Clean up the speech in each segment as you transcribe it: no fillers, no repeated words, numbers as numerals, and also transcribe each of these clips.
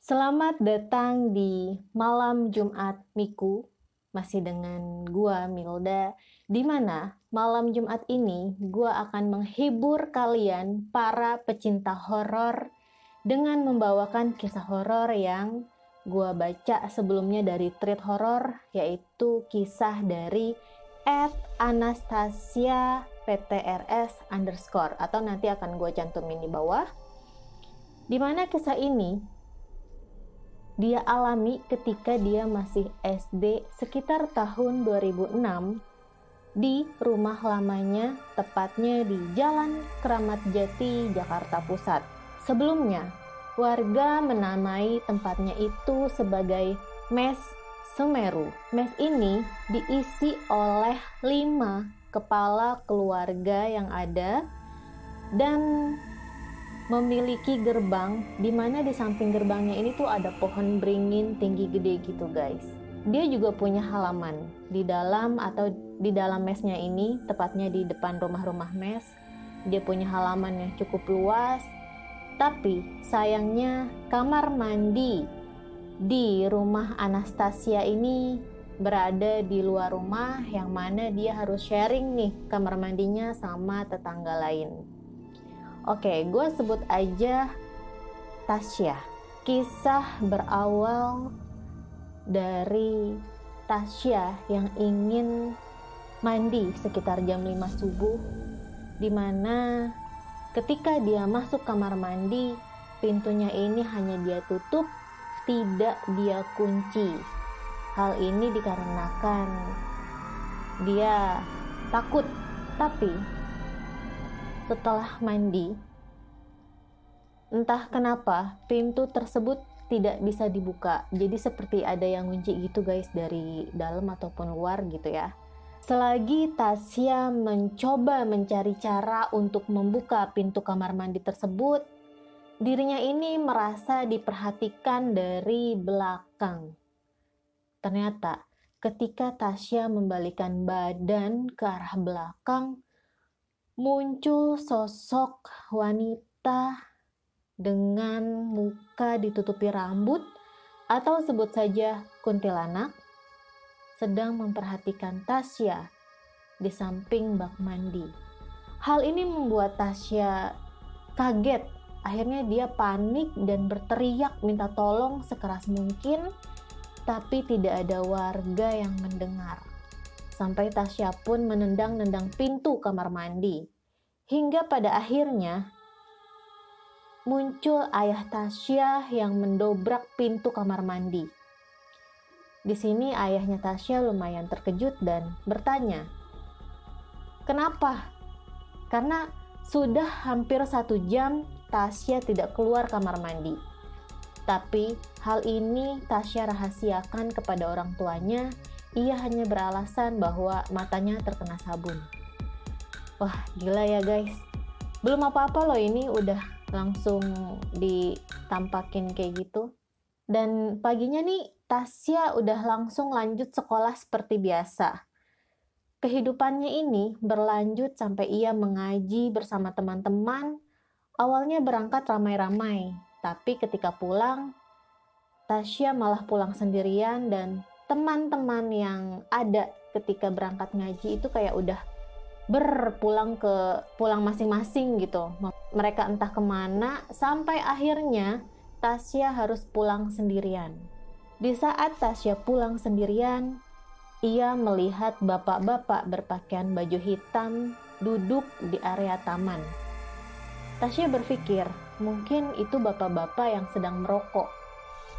Selamat datang di malam Jumat Miku, masih dengan gua Milda, di mana malam Jumat ini gua akan menghibur kalian para pecinta horor dengan membawakan kisah horor yang gua baca sebelumnya dari Thread Horor, yaitu kisah dari @anastasia_ptrs_ atau nanti akan gua cantumin di bawah. Di mana kisah ini dia alami ketika dia masih SD sekitar tahun 2006 di rumah lamanya, tepatnya di Jalan Keramat Jati, Jakarta Pusat. Sebelumnya, warga menamai tempatnya itu sebagai Mes Semeru. Mes ini diisi oleh 5 kepala keluarga yang ada dan memiliki gerbang, di mana di samping gerbangnya ini tuh ada pohon beringin tinggi gede gitu guys. Dia juga punya halaman di dalam mesnya ini, tepatnya di depan rumah-rumah mes. Dia punya halaman yang cukup luas, tapi sayangnya kamar mandi di rumah Anastasia ini berada di luar rumah, yang mana dia harus sharing nih kamar mandinya sama tetangga lain. Oke, gue sebut aja Tasya. Kisah berawal dari Tasya yang ingin mandi sekitar jam 5 subuh, dimana ketika dia masuk kamar mandi, pintunya ini hanya dia tutup, tidak dia kunci. Hal ini dikarenakan dia takut, tapi setelah mandi, entah kenapa pintu tersebut tidak bisa dibuka. Jadi seperti ada yang kunci gitu guys, dari dalam ataupun luar gitu ya. Selagi Tasya mencoba mencari cara untuk membuka pintu kamar mandi tersebut, dirinya ini merasa diperhatikan dari belakang. Ternyata ketika Tasya membalikkan badan ke arah belakang, muncul sosok wanita dengan muka ditutupi rambut, atau sebut saja kuntilanak, sedang memperhatikan Tasya di samping bak mandi. Hal ini membuat Tasya kaget. Akhirnya dia panik dan berteriak minta tolong sekeras mungkin, tapi tidak ada warga yang mendengar. Sampai Tasya pun menendang-nendang pintu kamar mandi. Hingga pada akhirnya muncul ayah Tasya yang mendobrak pintu kamar mandi. Di sini ayahnya Tasya lumayan terkejut dan bertanya, "Kenapa?" Karena sudah hampir 1 jam Tasya tidak keluar kamar mandi. Tapi hal ini Tasya rahasiakan kepada orang tuanya. Ia hanya beralasan bahwa matanya terkena sabun. Wah, gila ya guys. Belum apa-apa loh, ini udah langsung ditampakin kayak gitu. Dan paginya nih Tasya udah langsung lanjut sekolah seperti biasa. Kehidupannya ini berlanjut sampai ia mengaji bersama teman-teman. Awalnya berangkat ramai-ramai, tapi ketika pulang, Tasya malah pulang sendirian, dan teman-teman yang ada ketika berangkat ngaji itu kayak udah pulang masing-masing gitu. Mereka entah kemana, sampai akhirnya Tasya harus pulang sendirian. Di saat Tasya pulang sendirian, ia melihat bapak-bapak berpakaian baju hitam duduk di area taman. Tasya berpikir mungkin itu bapak-bapak yang sedang merokok,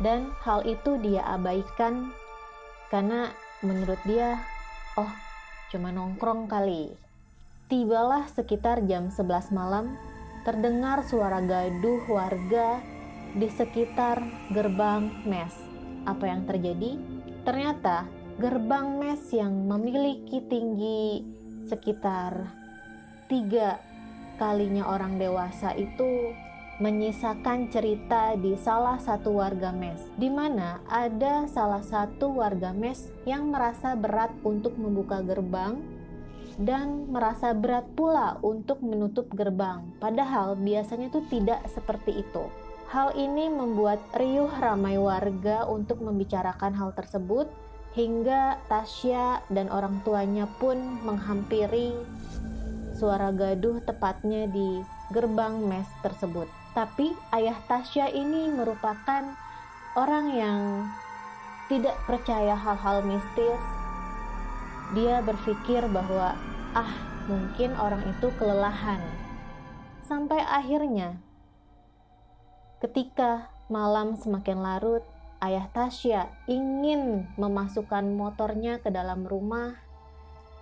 dan hal itu dia abaikan karena menurut dia, oh cuma nongkrong kali. Tibalah sekitar jam 11 malam, terdengar suara gaduh warga di sekitar gerbang mes. Apa yang terjadi? Ternyata gerbang mes yang memiliki tinggi sekitar 3 kalinya orang dewasa itu menyisakan cerita di salah satu warga mes, di mana ada salah satu warga mes yang merasa berat untuk membuka gerbang dan merasa berat pula untuk menutup gerbang. Padahal biasanya itu tidak seperti itu. Hal ini membuat riuh ramai warga untuk membicarakan hal tersebut, hingga Tasya dan orang tuanya pun menghampiri suara gaduh tepatnya di gerbang mes tersebut. Tapi ayah Tasya ini merupakan orang yang tidak percaya hal-hal mistis. Dia berpikir bahwa mungkin orang itu kelelahan. Sampai akhirnya ketika malam semakin larut, ayah Tasya ingin memasukkan motornya ke dalam rumah.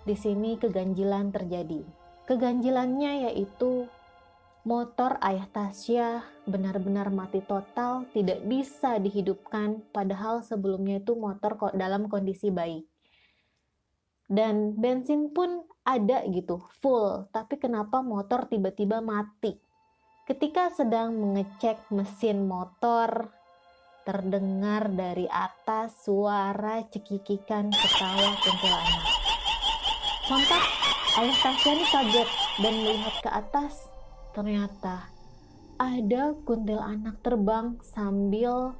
Di sini keganjilan terjadi. Keganjilannya yaitu motor ayah Tasya benar-benar mati total, tidak bisa dihidupkan, padahal sebelumnya itu motor kok dalam kondisi baik. Dan bensin pun ada gitu, full, tapi kenapa motor tiba-tiba mati? Ketika sedang mengecek mesin motor, terdengar dari atas suara cekikikan ketawa kuntilanak. Sontak ayah Tasya ini kaget dan melihat ke atas. Ternyata ada kuntilanak terbang sambil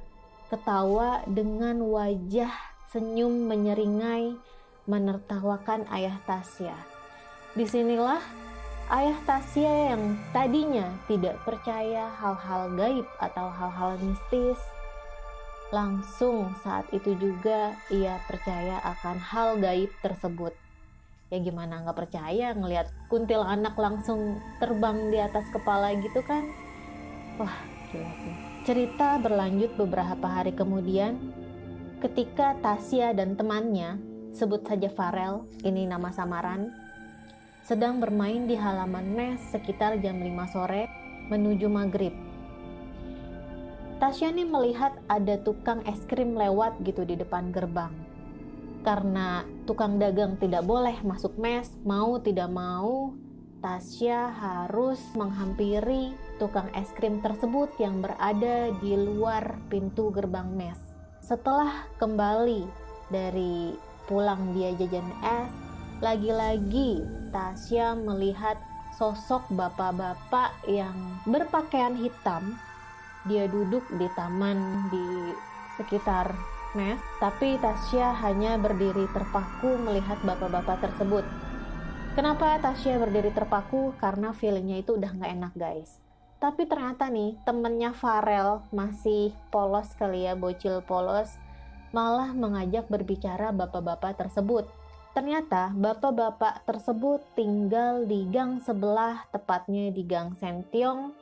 ketawa dengan wajah senyum menyeringai menertawakan ayah Tasya. Disinilah ayah Tasya yang tadinya tidak percaya hal-hal gaib atau hal-hal mistis, langsung saat itu juga ia percaya akan hal gaib tersebut. Ya gimana nggak percaya ngelihat kuntilanak langsung terbang di atas kepala gitu kan? Wah gila sih. Cerita berlanjut beberapa hari kemudian, ketika Tasya dan temannya, sebut saja Farel, ini nama samaran, sedang bermain di halaman mes sekitar jam 5 sore menuju maghrib. Tasya nih melihat ada tukang es krim lewat gitu di depan gerbang. Karena tukang dagang tidak boleh masuk mes, mau tidak mau Tasya harus menghampiri tukang es krim tersebut yang berada di luar pintu gerbang mes. Setelah kembali dari pulang dia jajan es, lagi-lagi Tasya melihat sosok bapak-bapak yang berpakaian hitam. Dia duduk di taman di sekitar mes, tapi Tasya hanya berdiri terpaku melihat bapak-bapak tersebut. Kenapa Tasya berdiri terpaku? Karena feelingnya itu udah gak enak guys. Tapi ternyata nih temennya Farel, masih polos kali ya, bocil polos, malah mengajak berbicara bapak-bapak tersebut. Ternyata bapak-bapak tersebut tinggal di gang sebelah, tepatnya di Gang Sentiong.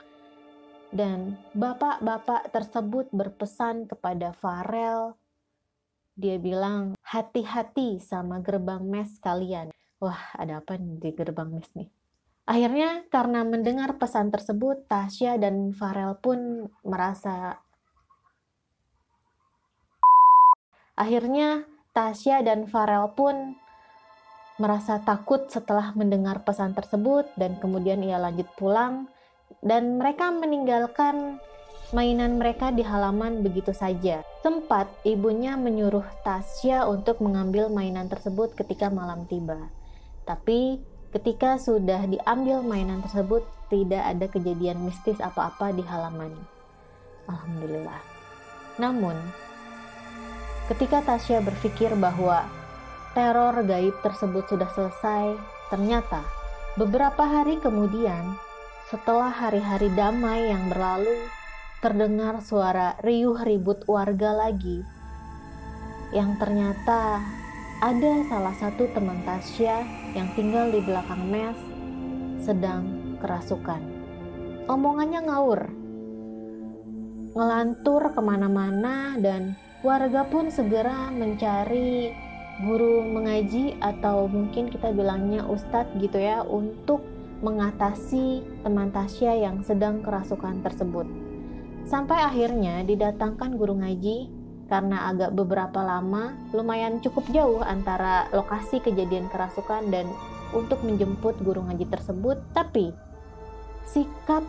Dan bapak-bapak tersebut berpesan kepada Farel. Dia bilang, hati-hati sama gerbang mes kalian. Wah, ada apa di gerbang mes nih? Akhirnya karena mendengar pesan tersebut, Tasya dan Farel pun merasa takut setelah mendengar pesan tersebut, dan kemudian ia lanjut pulang dan mereka meninggalkan mainan mereka di halaman begitu saja. Sempat ibunya menyuruh Tasya untuk mengambil mainan tersebut ketika malam tiba. Tapi ketika sudah diambil mainan tersebut, tidak ada kejadian mistis apa-apa di halaman. Alhamdulillah. Namun ketika Tasya berpikir bahwa teror gaib tersebut sudah selesai, ternyata beberapa hari kemudian, setelah hari-hari damai yang berlalu, terdengar suara riuh ribut warga lagi, yang ternyata ada salah satu teman Tasya yang tinggal di belakang mes sedang kerasukan. Omongannya ngawur, ngelantur kemana-mana, dan warga pun segera mencari guru mengaji atau mungkin kita bilangnya ustadz gitu ya, untuk mengatasi teman Tasya yang sedang kerasukan tersebut. Sampai akhirnya didatangkan guru ngaji, karena agak beberapa lama, lumayan cukup jauh antara lokasi kejadian kerasukan dan untuk menjemput guru ngaji tersebut. Tapi sikap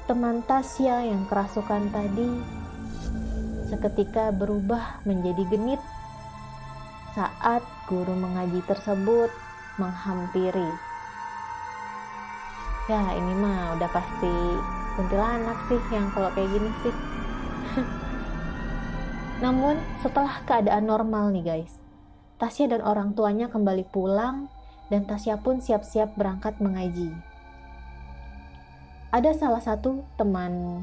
teman Tasya yang kerasukan tadi seketika berubah menjadi genit saat guru mengaji tersebut menghampiri. Ya ini mah udah pasti kuntilanak sih yang kalau kayak gini sih. Namun setelah keadaan normal nih guys, Tasya dan orang tuanya kembali pulang dan Tasya pun siap-siap berangkat mengaji. Ada salah satu teman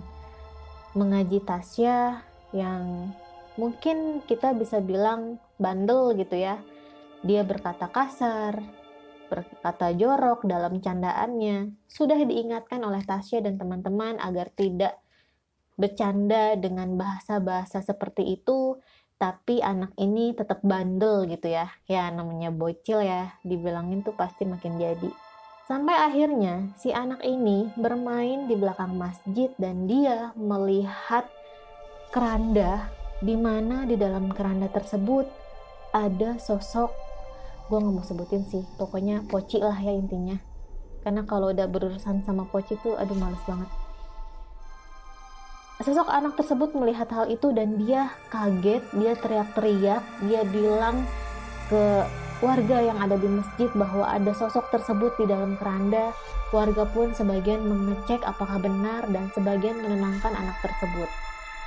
mengaji Tasya yang mungkin kita bisa bilang bandel gitu ya. Dia berkata kasar, berkata jorok dalam candaannya. Sudah diingatkan oleh Tasya dan teman-teman agar tidak bercanda dengan bahasa-bahasa seperti itu, tapi anak ini tetap bandel gitu ya. Ya namanya bocil ya, dibilangin tuh pasti makin jadi. Sampai akhirnya si anak ini bermain di belakang masjid dan dia melihat keranda, di mana di dalam keranda tersebut ada sosok, gue nggak mau sebutin sih, pokoknya poci lah ya intinya. Karena kalau udah berurusan sama poci tuh aduh males banget. Sosok anak tersebut melihat hal itu dan dia kaget, dia teriak-teriak, dia bilang ke warga yang ada di masjid bahwa ada sosok tersebut di dalam keranda. Warga pun sebagian mengecek apakah benar dan sebagian menenangkan anak tersebut.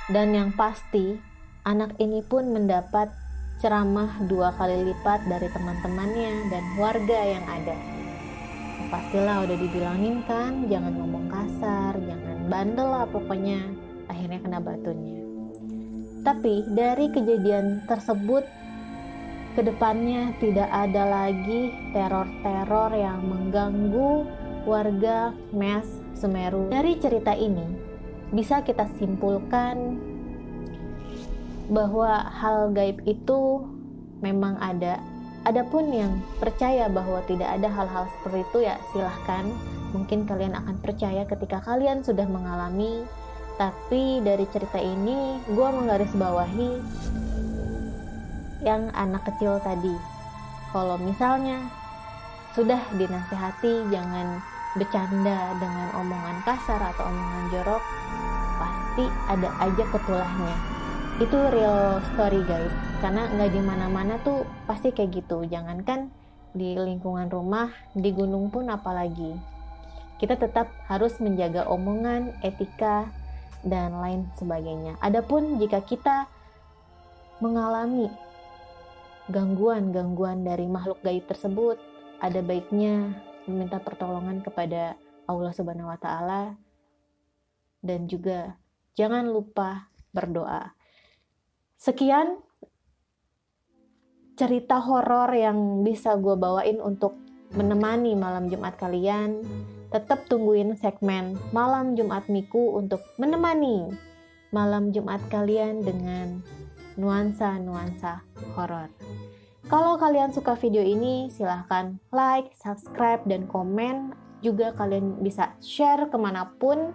Dan yang pasti, anak ini pun mendapat ceramah 2 kali lipat dari teman-temannya dan warga yang ada. Pastilah udah dibilangin kan, jangan ngomong kasar, jangan bandel lah pokoknya. Akhirnya kena batunya. Tapi dari kejadian tersebut, kedepannya tidak ada lagi teror-teror yang mengganggu warga Mes Semeru. Dari cerita ini, bisa kita simpulkan bahwa hal gaib itu memang ada. Adapun yang percaya bahwa tidak ada hal-hal seperti itu ya silahkan. Mungkin kalian akan percaya ketika kalian sudah mengalami. Tapi dari cerita ini gue menggarisbawahi yang anak kecil tadi. Kalau misalnya sudah dinasihati jangan bercanda dengan omongan kasar atau omongan jorok, pasti ada aja ketulahnya. Itu real story guys, karena nggak di mana-mana tuh pasti kayak gitu. Jangankan di lingkungan rumah, di gunung pun apalagi. Kita tetap harus menjaga omongan, etika, dan lain sebagainya. Adapun jika kita mengalami gangguan-gangguan dari makhluk gaib tersebut, ada baiknya meminta pertolongan kepada Allah Subhanahu wa Ta'ala, dan juga jangan lupa berdoa. Sekian cerita horor yang bisa gue bawain untuk menemani malam Jumat kalian. Tetap tungguin segmen Malam Jumat Miku untuk menemani malam Jumat kalian dengan nuansa-nuansa horor. Kalau kalian suka video ini, silahkan like, subscribe, dan komen. Juga kalian bisa share kemanapun.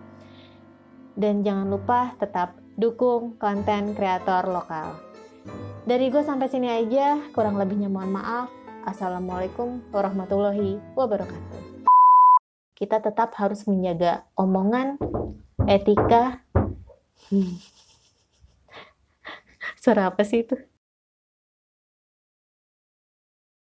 Dan jangan lupa tetap dukung konten kreator lokal. Dari gue sampai sini aja, kurang lebihnya mohon maaf. Assalamualaikum warahmatullahi wabarakatuh. Kita tetap harus menjaga omongan, etika. Suara apa sih itu?